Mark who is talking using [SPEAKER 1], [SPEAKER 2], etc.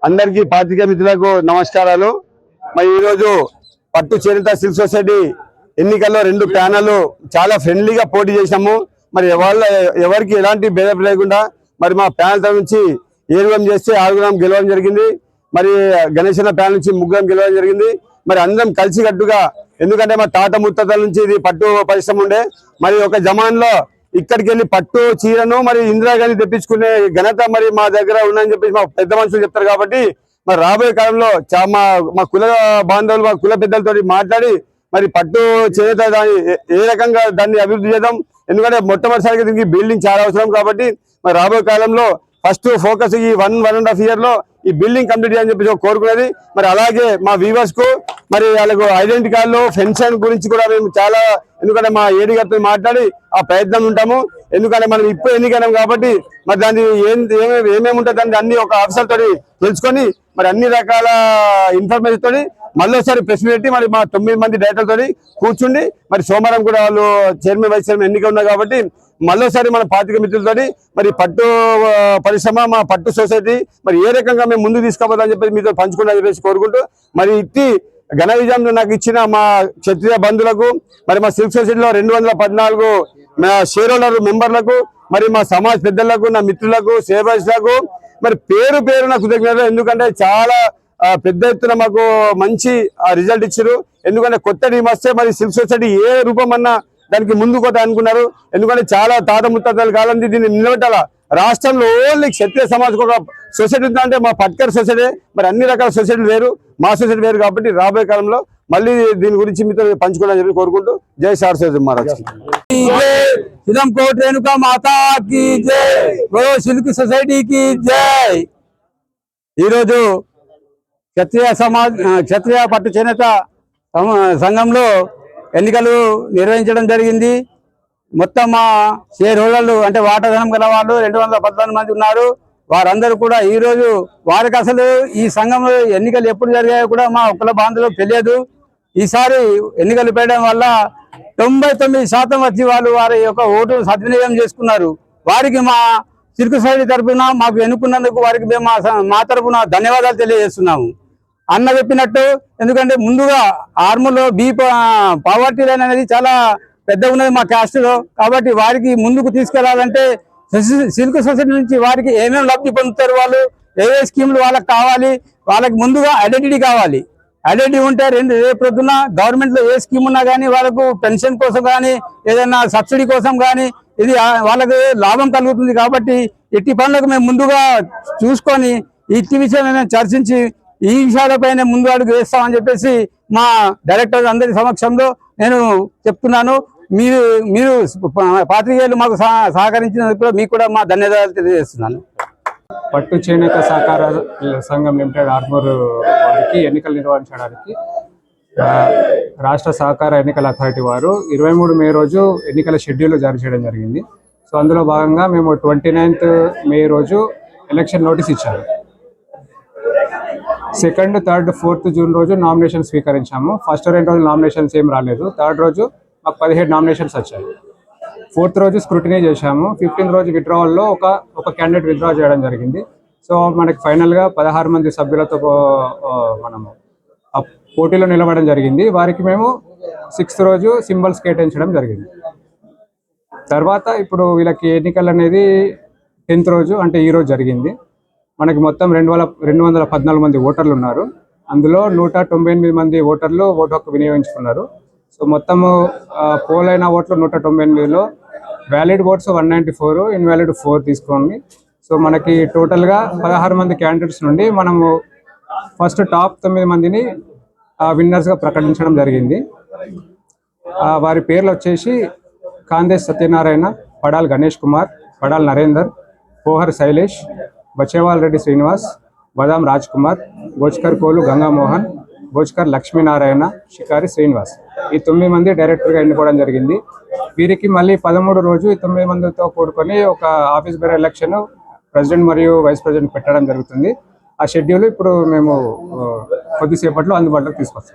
[SPEAKER 1] అందరికీ పాత్రికా మిత్రులకు నమస్కారాలు. మరి ఈరోజు పట్టు చేనేత సిల్క్ సొసైటీ ఎన్నికల్లో 2 ప్యానెల్ చాలా ఫ్రెండ్లీగా పోటీ చేశాము. మరి ఎవరికి ఎలాంటి భేదం లేకుండా మరి మా ప్యానెల్ తరఫు నుంచి 7 చేస్తే 6 గెలవడం జరిగింది. మరి గణేశన్న ప్యానెల్ నుంచి 3 గెలవడం జరిగింది. మరి అందరం కలిసి కట్టుగా, ఎందుకంటే మా తాత ముత్తాతల నుంచి ఇది పట్టు పరిశ్రమ ఉండే. మరి ఒక జమాన్లో ఇక్కడికి వెళ్ళి పట్టు చీరను మరి ఇందిరాగాంధీ తెప్పించుకునే ఘనత మరి మా దగ్గర ఉందని చెప్పేసి మా పెద్ద మనుషులు చెప్తారు. కాబట్టి మరి రాబోయే కాలంలో మా కుల బాంధవులు, మా కుల పెద్దలతో మాట్లాడి మరి పట్టు చేనేత దాన్ని ఏ రకంగా దాన్ని అభివృద్ధి చేద్దాం. ఎందుకంటే మొట్టమొదటిసారిగా దీనికి బిల్డింగ్ చాలా అవసరం. కాబట్టి మరి రాబోయే కాలంలో ఫస్ట్ ఫోకస్ ఈ 1.5 ఇయర్ లో ఈ బిల్డింగ్ కంప్లీట్ అని చెప్పేసి కోరుకునేది. మరి అలాగే మా వీవర్స్ కు మరి వాళ్ళకు ఐడెంటిటీ కార్డులు, పెన్షన్ గురించి కూడా మేము చాలా, ఎందుకంటే మా ఏడీ గారితో మాట్లాడి ఆ ప్రయత్నం ఉంటాము. ఎందుకంటే మనం ఇప్పుడు ఎన్నికైనాం కాబట్టి మరి దాన్ని ఏమేమి ఉంటుంది దాన్ని అన్ని ఒక ఆఫీసర్ తోటి తెలుసుకొని మరి అన్ని రకాల ఇన్ఫర్మేషన్ తోటి మళ్ళీసారి ప్రెస్ పెట్టి మరి మా 9 మంది డైరెక్టర్లతో కూర్చుండి మరి సోమవారం కూడా వాళ్ళు చైర్మన్, వైస్ చైర్మన్ ఎన్నిక ఉన్నాయి. కాబట్టి మళ్ళీసారి మన పాత్రిక మిత్రులతో మరి పట్టు పరిశ్రమ, మా పట్టు సొసైటీ మరి ఏ రకంగా మేము ముందుకు తీసుకోవాలని చెప్పేసి మీతో పంచుకుంటామని చెప్పేసి కోరుకుంటూ, మరి ఇట్టి ఘన విజయం నాకు ఇచ్చిన మా క్షత్రియ బంధువులకు, మరి మా సిల్క్ సొసైటీలో 214 షేర్ హోల్డర్ మెంబర్లకు, మరి మా సమాజ్ పెద్దలకు, నా మిత్రులకు, సేవకులకు మరి పేరు పేరున కృతజ్ఞతలు. ఎందుకంటే చాలా పెద్ద ఎత్తున మాకు మంచి రిజల్ట్ ఇచ్చారు. ఎందుకంటే కొత్త టీం వస్తే మరి సిల్క్ సొసైటీ ఏ రూపం అన్నా దానికి ముందు కొత్త అనుకున్నారు. ఎందుకంటే చాలా తాత ముత్తాతల కాలం దీన్ని నిలబెట్టాల. రాష్ట్రంలో ఓన్లీ క్షత్రియ సమాజం ఒక సొసైటీ ఉందంటే మా పట్కర్ సొసైటీ. మరి అన్ని రకాల సొసైటీలు వేరు, మా సొసైటీ వేరు. కాబట్టి రాబోయే కాలంలో మళ్ళీ దీని గురించి మీతో పంచుకోవాలని చెప్పి కోరుకుంటూ జై సారస్వతి మహారాజ్ రేణుకా మాతాకి జై, సిల్క్ సొసైటీకి జై. ఈరోజు క్షత్రియ పట్టు చేనేత సంఘంలో ఎన్నికలు నిర్వహించడం జరిగింది. మొత్తం మా షేర్ హోల్డర్లు అంటే వాటాధనం గల వాళ్ళు 214 మంది ఉన్నారు. వారందరూ కూడా ఈరోజు వారికి అసలు ఈ సంఘంలో ఎన్నికలు ఎప్పుడు జరిగాయో కూడా మా కుల బాంధవులకు తెలియదు. ఈసారి ఎన్నికలు పెట్టడం వల్ల 99% వచ్చి వాళ్ళు వారి యొక్క ఓటు సద్వినియోగం చేసుకున్నారు. వారికి మా సిల్క్ సొసైటీ తరఫున మాకు ఎన్నుకున్నందుకు వారికి మేము మా తరఫున ధన్యవాదాలు తెలియజేస్తున్నాము. అన్న చెప్పినట్టు, ఎందుకంటే ముందుగా ఆర్మూర్లో పావర్టీ లైన్ అనేది చాలా పెద్ద ఉన్నది మా క్యాస్ట్లో. కాబట్టి వారికి ముందుకు తీసుకెళ్లాలంటే సిల్క్ సొసైటీ నుంచి వారికి ఏమేమి లబ్ధి పొందుతారు, వాళ్ళు ఏ స్కీములు వాళ్ళకి కావాలి, వాళ్ళకి ముందుగా ఐడెంటిటీ కావాలి. ఐడెంటిటీ ఉంటే రేపు పొద్దున్న గవర్నమెంట్లో ఏ స్కీమ్ ఉన్నా కానీ వాళ్ళకు పెన్షన్ కోసం కానీ ఏదైనా సబ్సిడీ కోసం కానీ ఇది వాళ్ళకి లాభం కలుగుతుంది. కాబట్టి ఇట్టి పనులకు మేము ముందుగా చూసుకొని ఇట్టి విషయాన్ని చర్చించి ఈ విషయాలపైన ముందు అడుగు వేస్తామని చెప్పేసి మా డైరెక్టర్ అందరి సమక్షంలో నేను చెప్తున్నాను. మీరు పాత్రికేయులు మాకు సహకరించినందుకు మీకు కూడా మా ధన్యవాదాలు తెలియజేస్తున్నాను.
[SPEAKER 2] పట్టు చేనేత సహకార సంఘం లిమిటెడ్ ఆర్మూర్ వారికి ఎన్నికలు నిర్వహించడానికి రాష్ట్ర సహకార ఎన్నికల అథారిటీ వారు 23 మే రోజు ఎన్నికల షెడ్యూల్ జారీ చేయడం జరిగింది. సో అందులో భాగంగా మేము 29th మే రోజు ఎలక్షన్ నోటీస్ ఇచ్చాము. 2nd, 3rd, 4th జూన్ రోజు నామినేషన్ స్వీకరించాము. ఫస్ట్ 2 రోజులు నామినేషన్స్ ఏం రాలేదు. 3rd రోజు మాకు 17 నామినేషన్స్ వచ్చాయి. 4th రోజు స్క్రూటినీ చేశాము. 15th రోజు విత్డ్రావల్లో ఒక క్యాండిడేట్ విత్డ్రా చేయడం జరిగింది. సో మనకి ఫైనల్గా 16 మంది సభ్యులతో మనము పోటీలో నిలబడడం జరిగింది. వారికి మేము 6th రోజు సింబల్స్ కేటాయించడం జరిగింది. తర్వాత ఇప్పుడు వీళ్ళకి ఎన్నికలు అనేది 10th రోజు అంటే ఈరోజు జరిగింది. మనకి మొత్తం 214 మంది ఓటర్లు ఉన్నారు. అందులో 198 మంది ఓటర్లు ఓటు హక్కు వినియోగించుకున్నారు. సో మొత్తము పోలైన ఓట్లు 198లో వ్యాలిడ్ ఓట్స్ 194, ఇన్వాలిడ్ 4 తీసుకోండి. సో మనకి టోటల్గా 16 మంది క్యాండిడేట్స్ నుండి మనము ఫస్ట్ టాప్ 9 మందిని విన్నర్స్గా ప్రకటించడం జరిగింది. వారి పేర్లు వచ్చేసి కాందేశ్ సత్యనారాయణ, పడాల్ గణేష్ కుమార్, పడాల్ నరేందర్, పోహర్ శైలేష్, బచేవాల్ రెడ్డి శ్రీనివాస్, బదాం రాజ్ కుమార్, భోజ్కర్ కోలు గంగామోహన్, భోజ్కర్ లక్ష్మీనారాయణ, షికారి శ్రీనివాస్. ఈ 9 మంది డైరెక్టర్గా ఎన్నుకోవడం జరిగింది. వీరికి మళ్ళీ 13 రోజు ఈ 9 మందితో కూడుకొని ఒక ఆఫీస్ బేర్ ఎలక్షన్ ప్రెసిడెంట్ మరియు వైస్ ప్రెసిడెంట్ పెట్టడం జరుగుతుంది. ఆ షెడ్యూల్ ఇప్పుడు మేము కొద్దిసేపట్లో అందుబాటులోకి తీసుకొస్తాం.